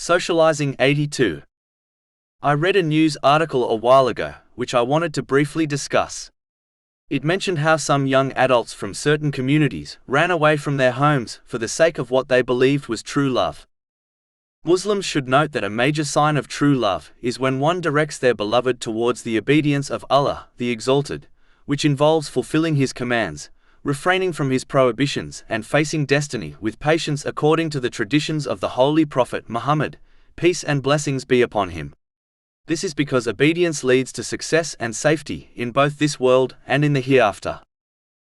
Socializing 82. I read a news article a while ago, which I wanted to briefly discuss. It mentioned how some young adults from certain communities ran away from their homes for the sake of what they believed was true love. Muslims should note that a major sign of true love is when one directs their beloved towards the obedience of Allah, the Exalted, which involves fulfilling His commands, refraining from His prohibitions, and facing destiny with patience according to the traditions of the Holy Prophet Muhammad, peace and blessings be upon him. This is because obedience leads to success and safety in both this world and in the hereafter.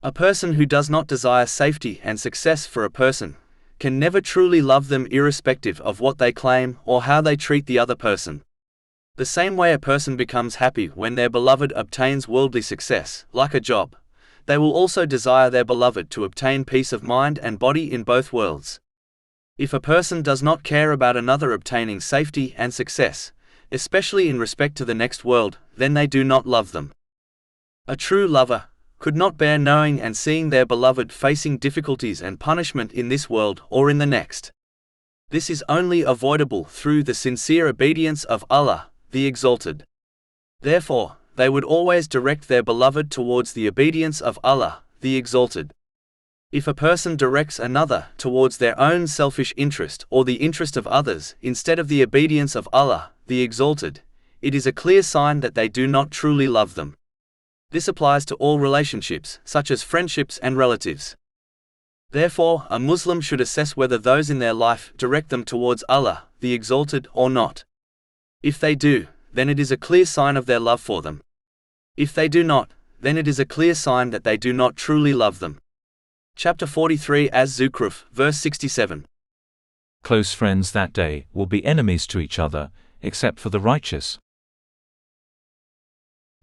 A person who does not desire safety and success for a person can never truly love them irrespective of what they claim or how they treat the other person. The same way a person becomes happy when their beloved obtains worldly success, like a job, they will also desire their beloved to obtain peace of mind and body in both worlds. If a person does not care about another obtaining safety and success, especially in respect to the next world, then they do not love them. A true lover could not bear knowing and seeing their beloved facing difficulties and punishment in this world or in the next. This is only avoidable through the sincere obedience of Allah, the Exalted. Therefore, they would always direct their beloved towards the obedience of Allah, the Exalted. If a person directs another towards their own selfish interest or the interest of others instead of the obedience of Allah, the Exalted, it is a clear sign that they do not truly love them. This applies to all relationships, such as friendships and relatives. Therefore, a Muslim should assess whether those in their life direct them towards Allah, the Exalted, or not. If they do, then it is a clear sign of their love for them. If they do not, then it is a clear sign that they do not truly love them. Chapter 43 Az-Zukhruf, verse 67. Close friends that day will be enemies to each other, except for the righteous.